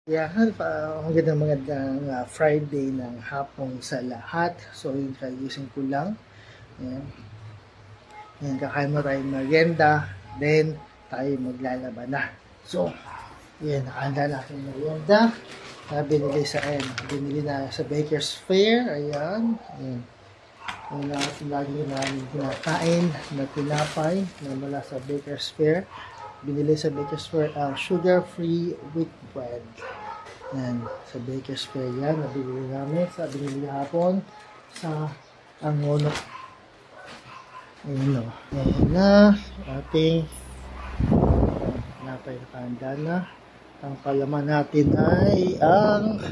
Yan, magandang Friday ng hapon sa lahat. So, yung kagising ko lang. Ayan. Ayan, kakain mo tayong merienda. Then, tayo maglalaba na. So, ayan, nakahanda na aking merienda. Binili na sa Baker's Fair. Ayan. Ayan. Ayan na ating lagi namin kinakain na tinapay na mula sa Baker's Fair. Binili sa Baker's Fair ang sugar-free wheat bread. Yan, sa Baker's Fair yan. Nabili namin sa binili hapon sa Angono. Ayan o. Ayan na. Ating napay nakahanda na. Ang palaman natin ay ang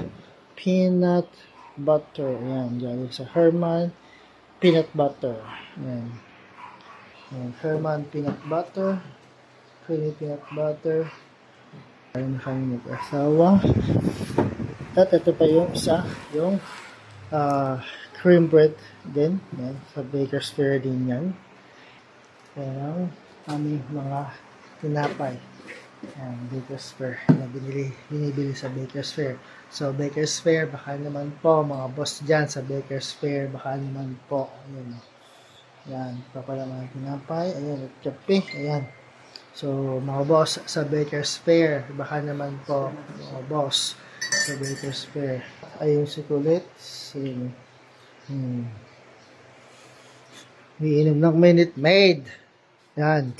peanut butter. Ayan, galing sa Herman peanut butter. Ayan. Ayan, Herman peanut butter. Creamy peanut butter. Ayun na kami mag-asawa. At ito pa yung isa, yung cream bread din. Yan, sa Baker's Fair din yan. Yan ang aming mga tinapay. Yan, Baker's Fair na binibili sa Baker's Fair. So, Baker's Fair, baka naman po, mga boss dyan sa Baker's Fair, baka naman po. Ayan. Yan, papala mga tinapay. Ayan, at kape. Ayan. So, mga boss sa Baker's Fair, baka naman po, mga boss sa Baker's Fair. Ayun si Kulit. Iinom ng Minute Maid. Yan.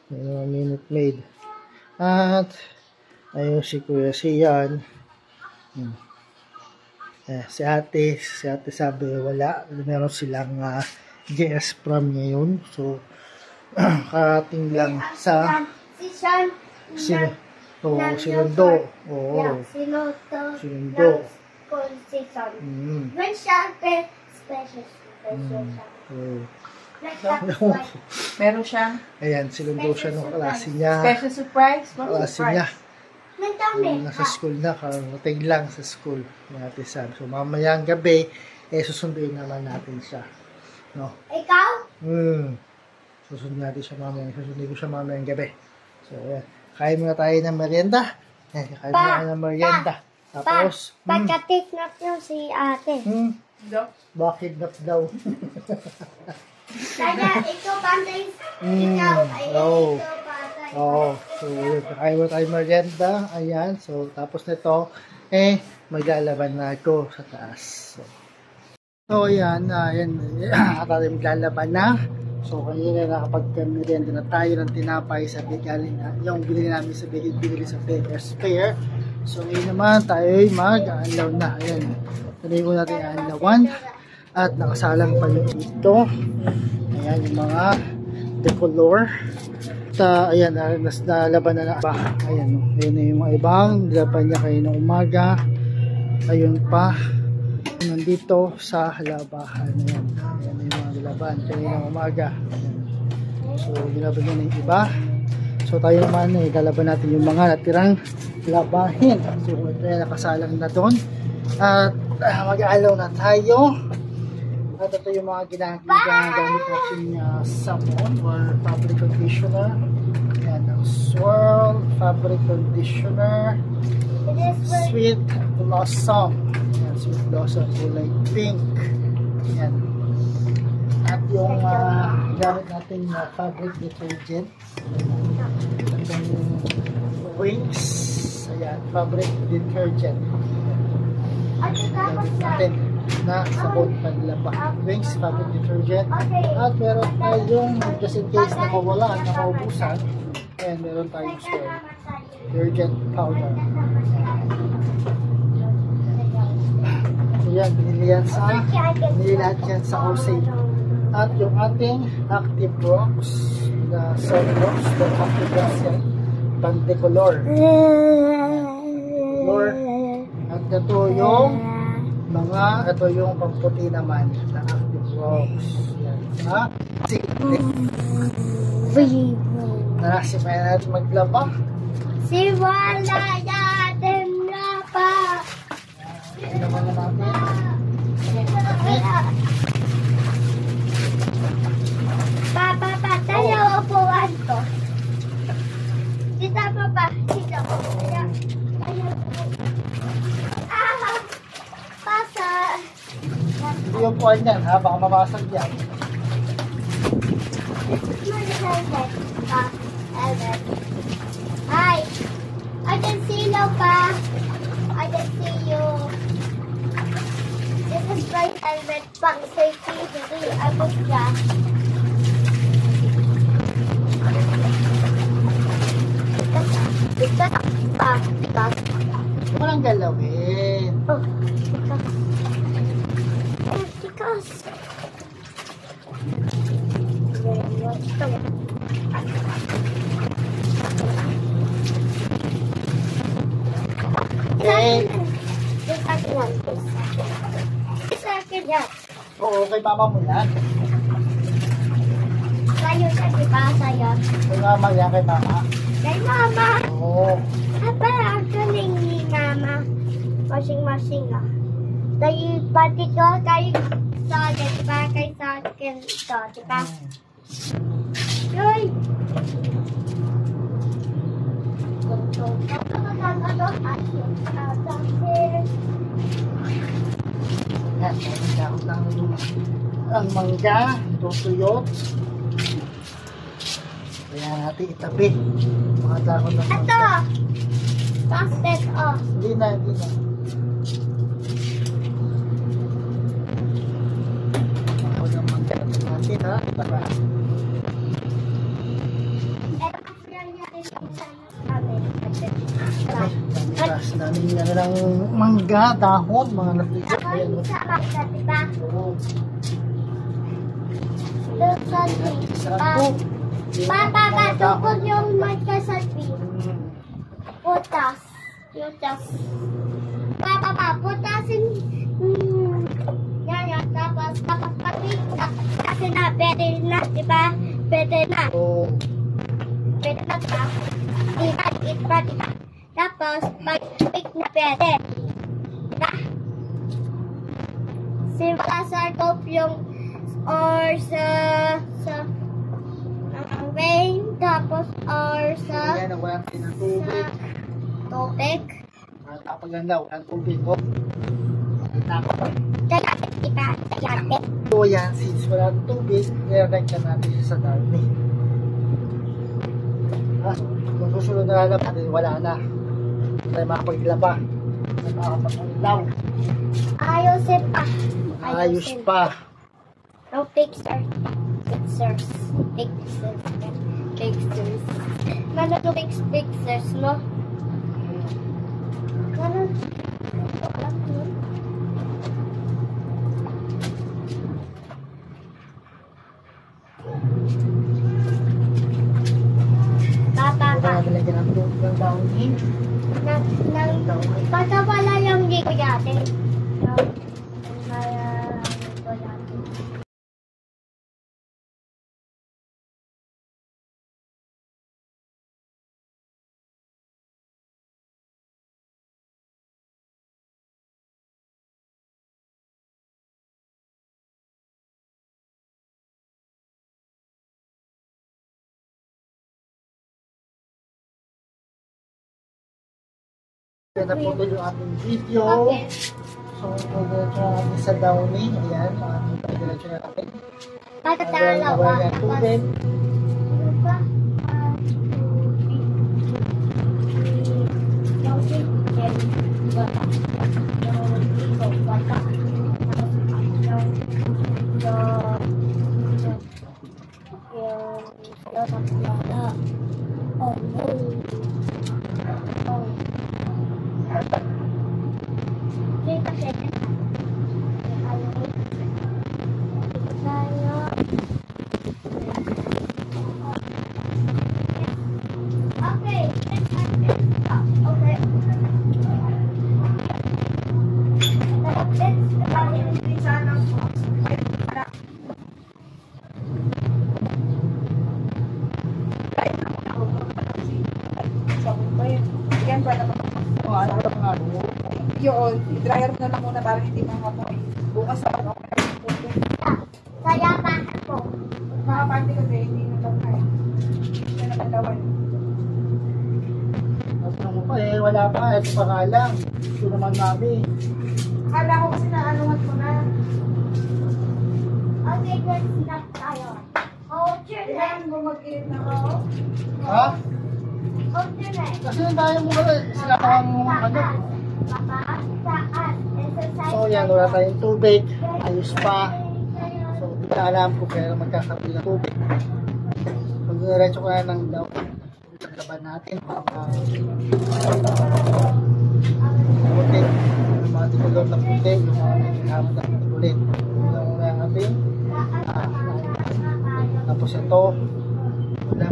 Iinom ng Minute Maid. At, ayun si Kuya Sian. Si ate sabi, wala. Meron silang guest from ngayon. So, karating lang sa sinundo. Oo. Sinundo. Meron siyang ayan, sinundo siya ng klase niya. special surprise. Klase niya. Nasa school na, karating lang sa school. Natin. So, mamayang gabi, susunduin naman natin siya. No? Ikaw? Susunod natin siya mamaya. Susundin ko siya mamaya ng gabi. So, ayan. Kain muna tayo ng merienda. Ayan, kain muna tayo ng merienda. Tapos, Pagka-take-nap niyo si ate. bakit nap daw? Kaya ikaw bantay. Ikaw ay ito bantay. Oo. So, kain muna tayo ng merienda. Ayan. So, tapos nito, maglalaban na ako sa taas. So, ayan. Ayan. Tayo maglalaban na. So, kanina nakapag-merienda na tayo ng tinapay sa galing na yung binili namin sa Baker's Fair. So, ngayon naman tayo ay mag-aalaw na. Ayan. Tuloy ko natin aalawan. At nakasalang pa yung ito. Ayan, yung mga decolor. At, ayan, nalaban na. Ayan, ayan na yung mga ibang. Nilaban niya kayo ng umaga. Ayun pa. Nandito sa labahan. Ayan. Ayan yung mga nilaban kayo ng umaga. Ayan. So, nilaban niya ng iba. So, tayo naman lalaban natin yung mga natirang labahin. So, ito nakasalang na doon. At mag-aalaw na tayo. At ito yung mga ginagamit natin sabon or fabric conditioner. Ayan, ang Swirl fabric conditioner. Sweet Blossom. Ayan, Sweet Blossom kulay pink. Ayan. At yung gamit natin fabric detergent. Itong Wings. Ayan, fabric detergent. Gamit natin na sabon panlaba. Wings fabric detergent. At meron tayong, just in case na mawala, na maubusan, ayan, meron tayong Swirl detergent powder. So yan, binili lahat yan sa wholesale. At yung ating Active Rocks na Sun Rocks, the Active Rocks yan, Pandecolor. At ito yung ito yung pamputi naman na Active Rocks. Yan. Narasipayan natin maglaba. Si wala natin lapa. Naman na natin. Papa, tayo upuan ko. Dito, papa. Dito. Ayan. Hindi yung kuhan yan, ha? Baka mabasag yan. Hi. I can see you, Pa. I can see you. This is bright helmet pang safety. Hindi, I put that. Walang galawin. Oh, because. Eh, Second yan. oo, kay mama mo yan. Sa'yo siya, di ba? Sa'yo. Kay mama yan, kay mama. Kay Mama. Oo. Apa, actually, ni Mama. Washing machine ah. Dahil pati ko, kay sa akin, di ba? Kay sa akin ito, di ba? Yoy! Yan, magkakaroon ng ang mangga, tutuyot. Kaya natin itabi. Mga dahon ng Ito! mangga. Busted off. Hindi na, hindi na. Dahon ng mangga natin, ha? Tara. Ito kasi yan natin yung namin. Daming ano ng mangga, dahon, mga natuyot. Ako Ayan, yung sa mangga, di ba? oo. Doon sa tree. Sarap. Papa, tukod yung mangga sa tree. Putas. Putas. Papa, putasin. Yan, tapos pati. Kasi na, pwede na, di ba? Pwede na. Oo. Pwede na ba? Diba? Tapos, pag-pick na pwede. Diba? Simula sa top yung or sa rain, tapos or sa Ayan, walang tinatubig. tubig. At kapag ganda, walang tubig. Oh. Tapos, Dayapit, diba? Dayapit. so yan, since walang tubig, nilagyan natin siya sa dami. Kung susunod na lalab natin, wala na. Hindi tayo makapaglaba. Hindi makakapag-ulaw. Ayusin pa. Ayos pa. No pictures. Pictures. Ano to pictures, no? Ano? Papa. Nilagyan ng tubig ng downy. Basta wala yung ligo natin. Yan na po yung ating video. Okay. So, diretso na natin sa downy. Ayan, ang ating diretso na natin. Patatalaw Wala yung tubig. Okay, Yan ba naman? Ano ang ano? Yun, i-dryer mo na lang muna para hindi makamoy. Bukas na ako na yung puto. kaya pa ako. Makapante kasi hindi na lang kain. Hindi na naman dawan. Ano mo pa eh, wala pa. Ito pa nga lang. Ito naman mami. Akala ko kasi naanuhan mo na. Okay, let's stop tayo. Hold your leg. Kailangan mo mag-iit na ako. Ha? Hold your leg. Kasi tayo mo kasi sila pa ang ano. Papa, taas. Exercise. So yan, wala tayong tubig. Ayos pa. So hindi na alam ko kaya magkakaroon ng tubig. Pag-diretso ko na ng daw. Laban natin. Puti. Yung mga tikulor na puti. Yung mga nagkakamot na ulit. Yung ating tapos ito wala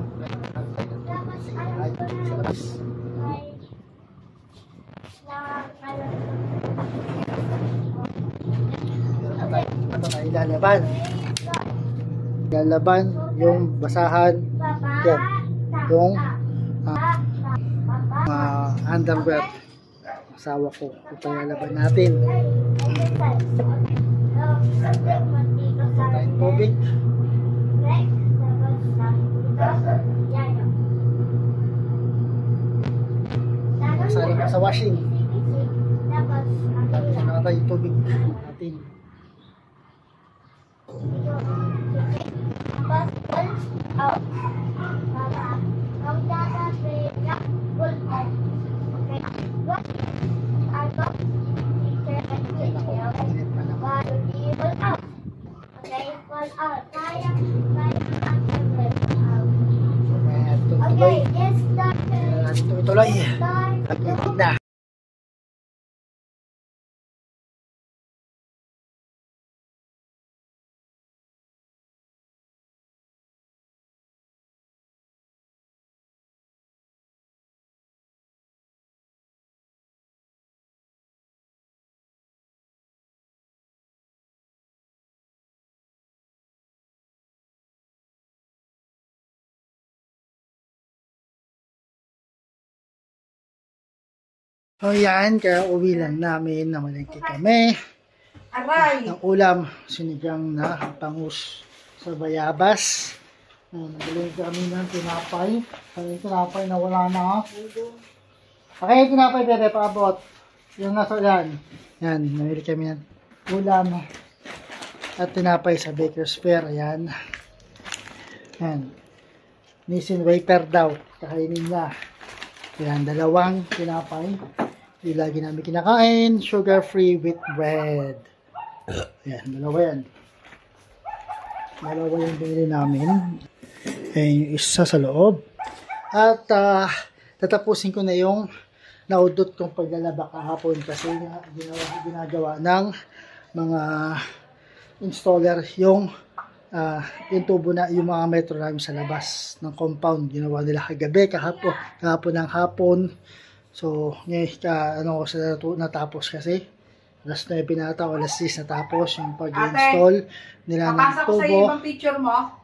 ay sa labas. Ito na ilalaban yung basahan yan yung underwear asawa ko ito ilalaban natin tayong tubig masali pa sa washing tapos na tayo yung tubig natin Okay, let's start. tuloy nagiging na so yan, kaya uwi lang namin na malengke kami Aray! ng ulam, sinigang na pangus sa bayabas. Nabili kami ng tinapay. Yung tinapay na wala na. Okay, tinapay bebe, paabot. Yung nasa yan. Yan, nabili kami ng ulam at tinapay sa Baker's Fair. Ayan. Yan. Nissin wafer daw. Kakainin niya. Yan, dalawang tinapay. Hindi lagi namin kinakain. Sugar-free with bread. Yan, dalawa yan. Dalawa yung binili namin. Ayan yung isa sa loob. At tatapusin ko na yung naudot kong paglalaba kahapon kasi ginagawa ng mga installer yung tubo na yung mga metro namin sa labas ng compound. Ginawa nila kagabi, kahapon ng hapon. So, ngayon, natapos kasi. Alas 9 nata o alas 6 natapos yung pag-install nila ng Papasa ko sa iyo tubo. ibang picture mo.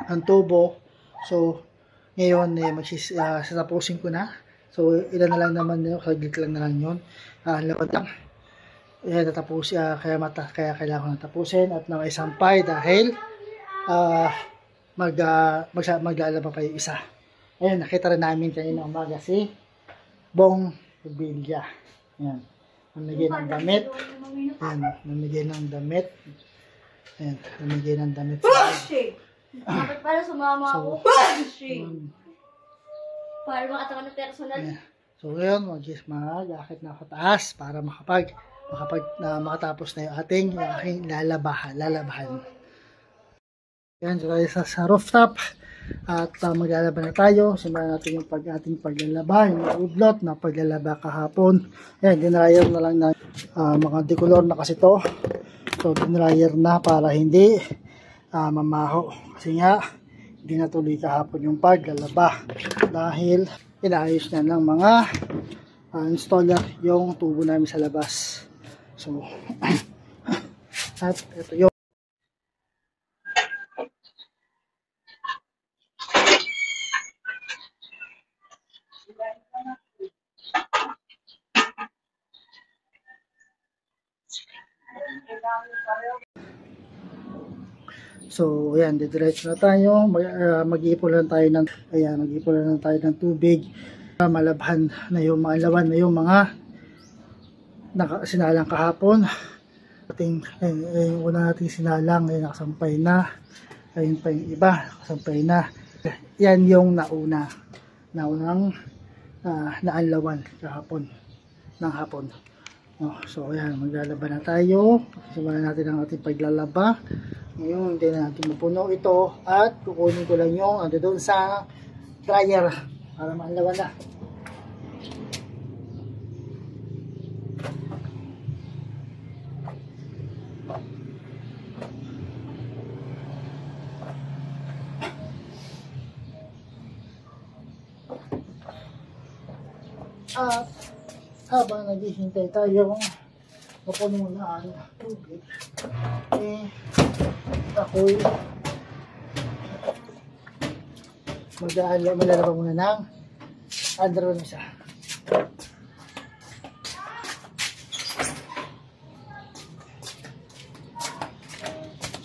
Ang tubo. So, ngayon, tapusin ko na. So, ilan na lang naman yun. Saglit lang na lang yun. Lapat lang. Kaya kailangan ko na tapusin at na isampay dahil maglalaba pa yung isa. Ayun, nakita rin namin kanina umaga si Bong Villa. Ayan. Namigay ng damit. Ayan. Namigay ng damit. Ayan. Namigay ng damit. Pushing! Dapat pala sumama ako. Pushing! Para makatawa ng personal. Ayan. So ngayon, mag-akit na ako taas para makatapos na yung aking lalabahan. Ayan, so tayo sa rooftop. At maglalaban na tayo. Simulan natin yung ating paglalaba. Yung udlot na paglalaba kahapon. Ayan, dinryer na lang na mga decolor na kasi to. So, dinryer na para hindi mamaho. Kasi nga, hindi natuloy kahapon yung paglalaba. Dahil inaayos na ng mga installer yung tubo namin sa labas. So, at ito yung so, ayan, didiretso na tayo. Mag-iipon lang tayo ng tubig Malabhan na yung mga lawan na yung mga sinalang kahapon. Yung una nating sinalang ay nakasampay na. Ayun pa yung iba, nakasampay na. Yan yung naunang naanlawan kahapon ng hapon. So ayan, maglalaban na tayo. Simulan natin ang ating paglalaba. Ngayon hindi na natin mapuno ito at kukunin ko lang yung doon sa dryer para maanlawan na. At habang naghihintay tayong mapuno na ang tubig, ako'y maglalaba muna ng underwear na siya.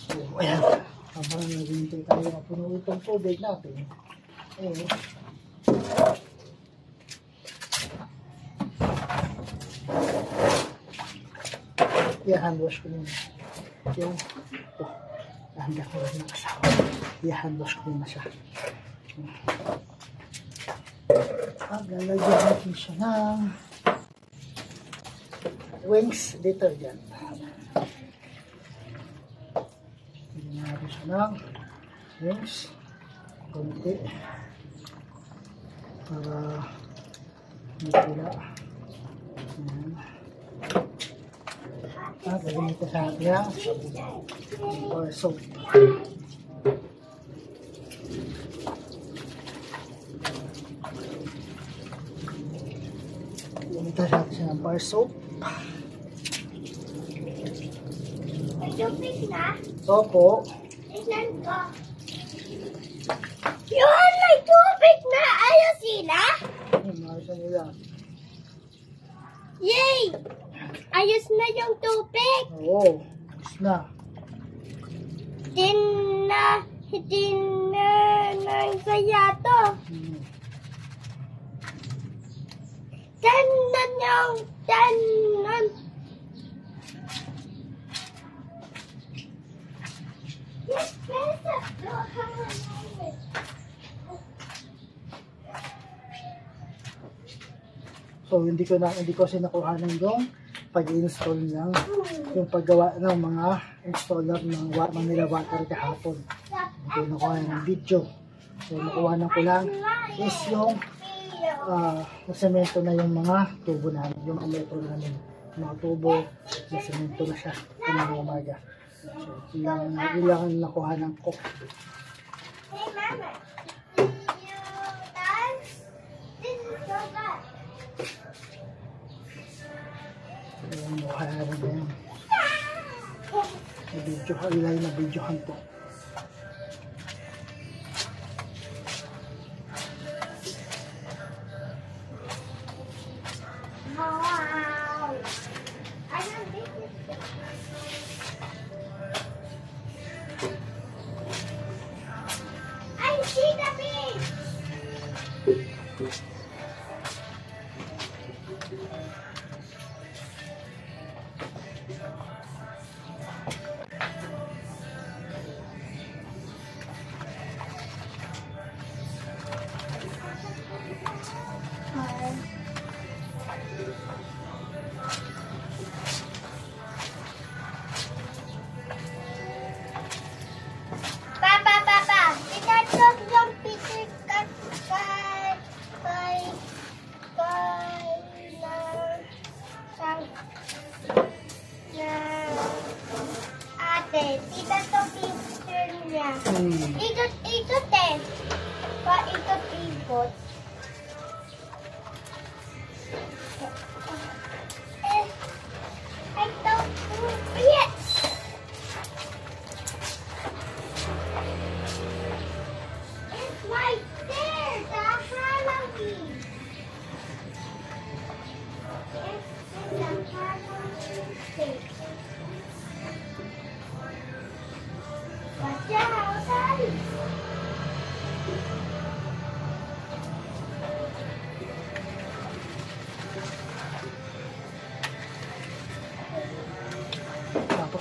So ayan, habang naghihintay tayo mapuno itong tubig natin, i-hand wash ko muna yung handa ko rin ng asawa. I-hand wash ko muna siya. Lalagyan natin siya ng wings detergent. Lagyan natin siya ng wings konti para magpula. Gagamit sa atin bar soap. Gagamit sa atin ng bar soap. May tubig na? Opo. Tignan ko. Yun! May tubig na! Ayos sila? Ayos nila. Yay! Ayos na yung tubig. Oo. Ayos na. Hindi na nagsaya to. Tanan yung tanan. Yes, so hindi ko kasi nakuhanan yung pag-install ng yung paggawa ng mga installer ng Manila Water kahapon. Hindi ko nakuha ng video. So nakuhanan ko lang is yung nasemento na yung mga tubo namin, yung metro namin. Mga tubo, nasemento na siya kanina umaga. So yung ilang nakuhanan ko. Hey, Mama. Did you dance? This is so bad. Ayan, nakuhanan na yan. Na-videohan to. Wow. I don't think it's I see the fish.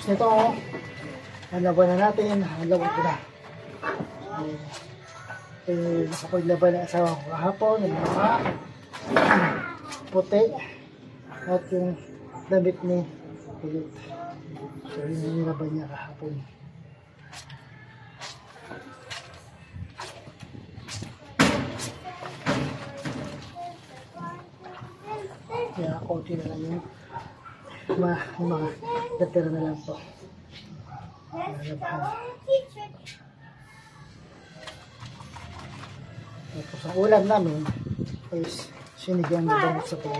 nito, nalaban na natin. Nalaban ko na. Nakapaglaban na asawa ko kahapon. Yung mga puti. At yung damit ni ulit. So, yun yung nilaban niya kahapon. Kaya konti na lang yung mga natira na lang po. Tapos ang ulam namin is sinigang na bangus sa tuwa.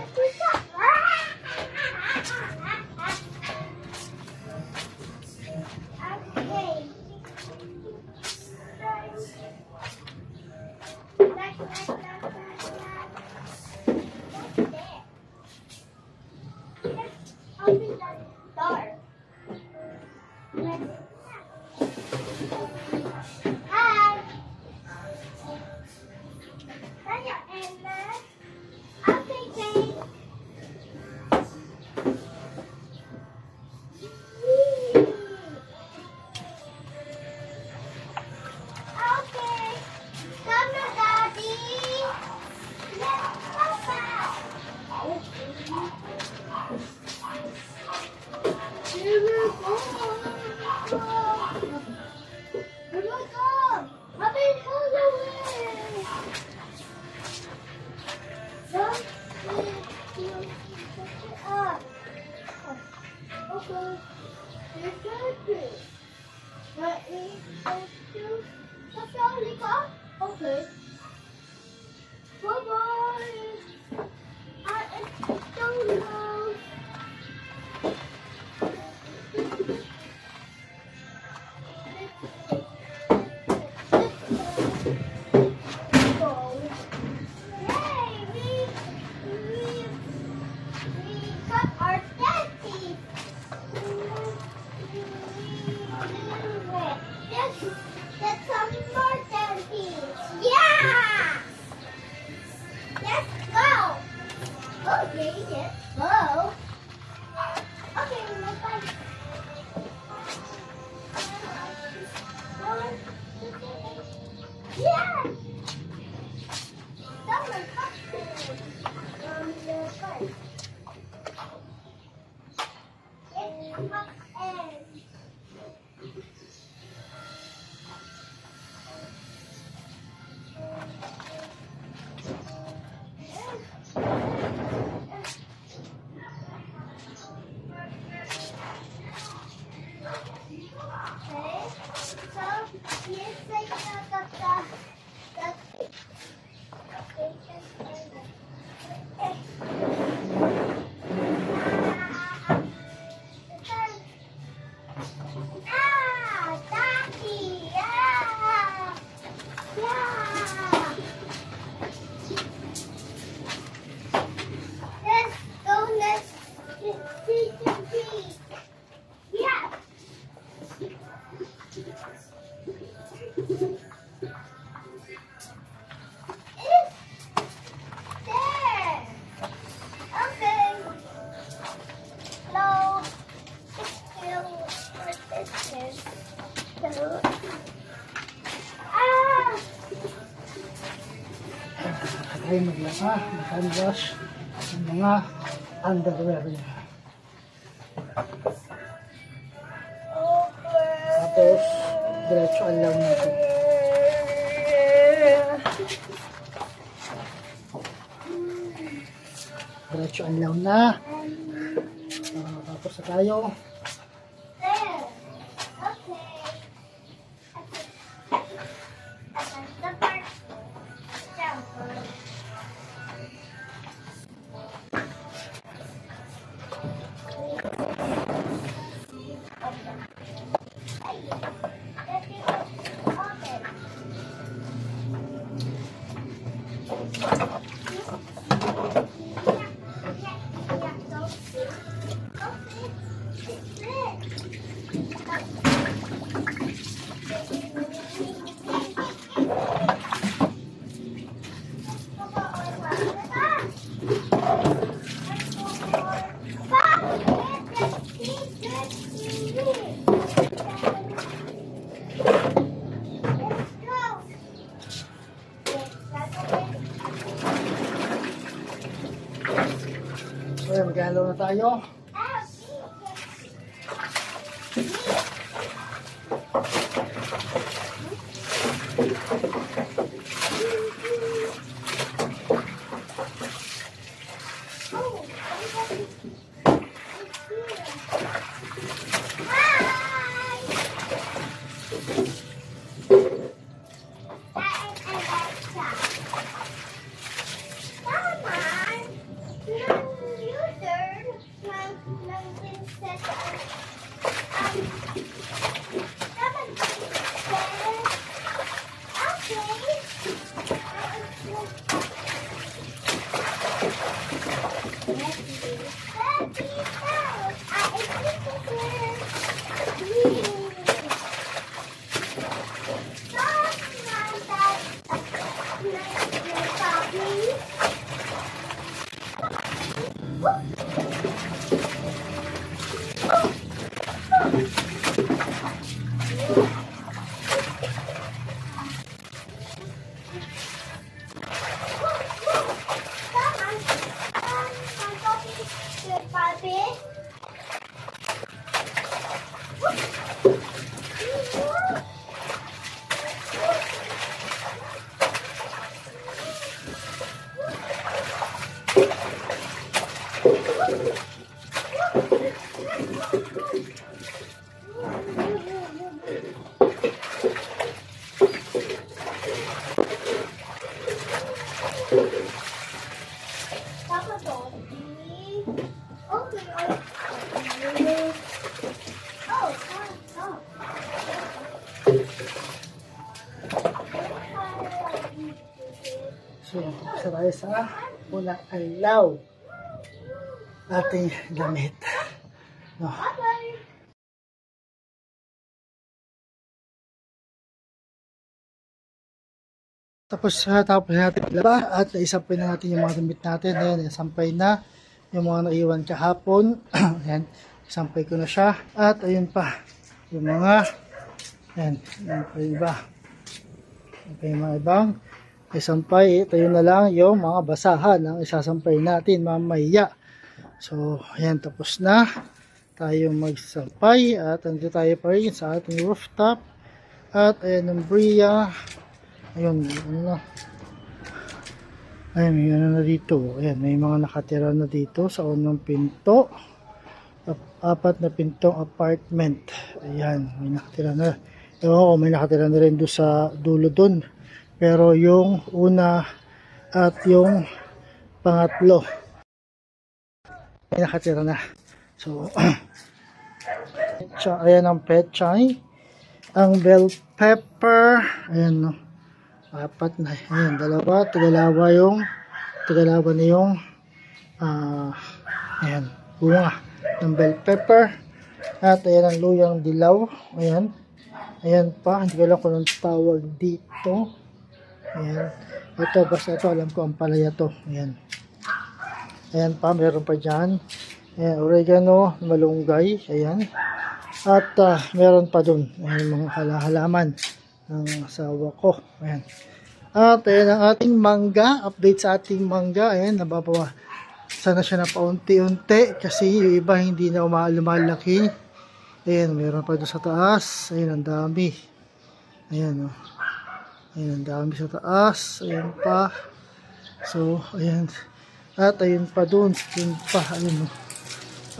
Okay. Bye-bye. I don't know. Ay maglaba, mag-handwash ng mga underwear niya. Tapos, diretso alaw natin. Diretso alaw na. Tapos na tayo. galaw na tayo. So, isa tayo sa unang alaw ating gamit. No. Tapos natin laba at isampay na natin yung mga gamit natin. Ayan, isampay na yung mga naiwan kahapon. Ayan, isampay ko na siya. At ayun pa, yung mga, ayan, yung pa iba. Yung mga ibang isampay. Ito yun na lang yung mga basahan ang isasampay natin mamaya. So, ayan, tapos na tayo magsampay. At andito tayo pa rin sa ating rooftop. At ayan ang Bria. Ayun, ano na. Ayun, may ano na dito. Ayan, may mga nakatira na dito sa unang pinto. Apat na pintong apartment. Ayan, may nakatira na. Ewan ko, may nakatira na rin doon sa dulo doon. Pero yung una at yung pangatlo, may nakatira na. So, ayan ang pechay. Ang bell pepper. Ayan, no. Apat na. Ayan, dalawa. Tagalawa na yung ayan, bunga ng bell pepper. At ayan ang luyang dilaw. Ayan. Ayan pa. Hindi ko alam kung anong tawag dito. Ayan. Ito, basta ito. Alam ko ang palaya to. Ayan. Ayan pa. Meron pa dyan. Ayan, oregano, malunggay. Ayan. At meron pa dun. Ayan, mga halaman ng asawa ko. Ayan. At ayan ang ating mangga. Update sa ating mangga. Ayan, nababawa. Sana siya na paunti-unti kasi yung iba hindi na lumalaki. Ayan, meron pa doon sa taas. Ayan, ang dami. Ayan, oh. Ayan, ang dami sa taas. Ayan pa. So, ayan. At ayun pa doon. Ayan pa. Ayun, oh.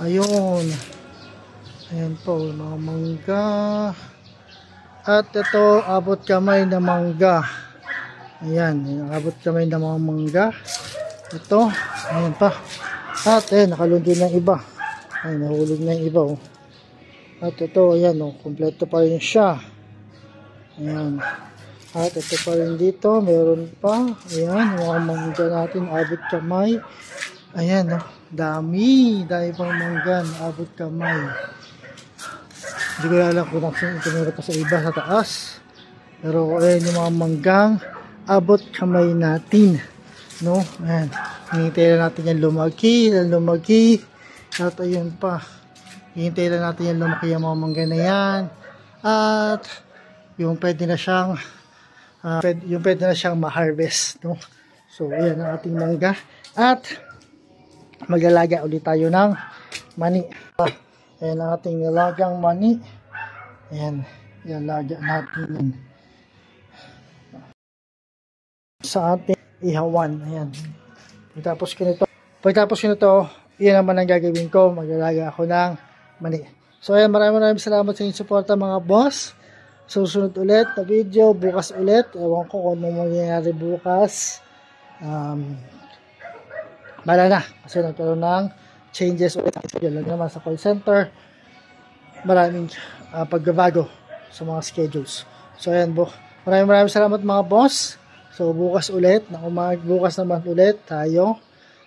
Ayun. Ayan po, mga mangga. At ito, abot kamay na mangga. Ayan, abot kamay na mga mangga. Ito, ayan pa. At ayan, nakalundo na yung iba. Ayan, nahulog na yung iba. Oh. At ito, ayan, oh, kompleto pa rin siya. Ayan. At ito pa rin dito, meron pa. Ayan, mga mangga natin, abot kamay. Ayan, oh, dami pang mangga, abot kamay. Hindi ko alam kung ito meron pa sa iba sa taas. Pero ayan yung mga manggang abot kamay natin. No? Ayan. Hihintay lang natin yan lumaki. At ayun pa. Hihintay lang natin yan lumaki yung mga mangga na yan. At yung pwede na siyang ma-harvest. No? So ayan ang ating mangga. At Maglalaga ulit tayo ng mani. Ayan ang ating nilagang mani. Ayan, ilalaga natin yan sa ating ihawan. Ayan. Pagtapos ko nito, iyan naman ang gagawin ko. Maglalaga ako ng mani. So ayan, maraming salamat sa inyong suporta mga boss. Susunod ulit na video, bukas ulit. Ewan ko kung anong mangyayari bukas. Bala na, kasi nagkaroon ng changes ulit. Lang naman sa call center. Maraming pagbabago sa mga schedules. So ayan, maraming salamat mga boss. So bukas ulit, bukas naman ulit tayo.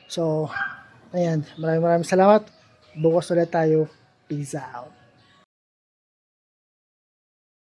So ayan, maraming salamat. Bukas ulit tayo. Peace out.